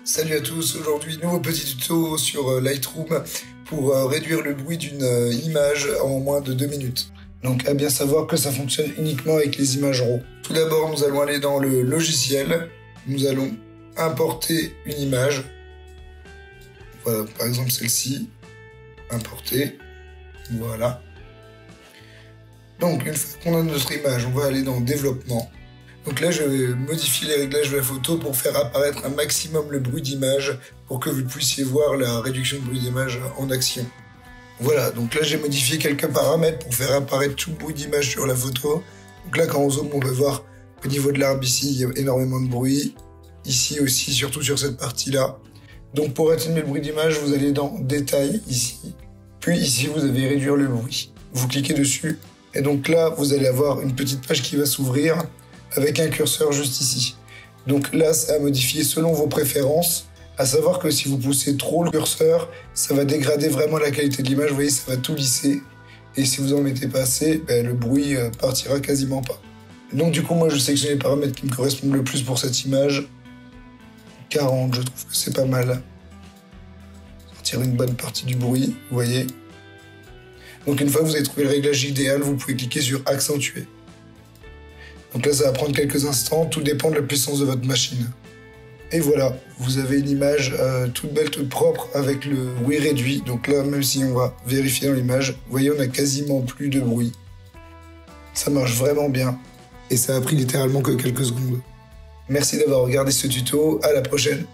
Salut à tous, aujourd'hui nouveau petit tuto sur Lightroom pour réduire le bruit d'une image en moins de 2 minutes. Donc à bien savoir que ça fonctionne uniquement avec les images RAW. Tout d'abord nous allons aller dans le logiciel, nous allons importer une image, voilà, par exemple celle-ci, importer, voilà. Donc une fois qu'on a notre image, on va aller dans développement. Donc là, je vais modifier les réglages de la photo pour faire apparaître un maximum le bruit d'image pour que vous puissiez voir la réduction de bruit d'image en action. Voilà, donc là, j'ai modifié quelques paramètres pour faire apparaître tout le bruit d'image sur la photo. Donc là, quand on zoome, on va voir au niveau de l'arbre ici, il y a énormément de bruit. Ici aussi, surtout sur cette partie-là. Donc pour atténuer le bruit d'image, vous allez dans Détail, ici. Puis ici, vous avez Réduire le bruit. Vous cliquez dessus. Et donc là, vous allez avoir une petite page qui va s'ouvrir avec un curseur juste ici. Donc là, c'est à modifier selon vos préférences, à savoir que si vous poussez trop le curseur, ça va dégrader vraiment la qualité de l'image, vous voyez, ça va tout lisser. Et si vous en mettez pas assez, le bruit partira quasiment pas. Donc du coup, moi, je sélectionne les paramètres qui me correspondent le plus pour cette image. 40, je trouve que c'est pas mal. Sortir une bonne partie du bruit, vous voyez. Donc une fois que vous avez trouvé le réglage idéal, vous pouvez cliquer sur Accentuer. Donc là, ça va prendre quelques instants, tout dépend de la puissance de votre machine. Et voilà, vous avez une image toute belle, toute propre, avec le bruit réduit. Donc là, même si on va vérifier dans l'image, vous voyez, on a quasiment plus de bruit. Ça marche vraiment bien. Et ça a pris littéralement que quelques secondes. Merci d'avoir regardé ce tuto, à la prochaine.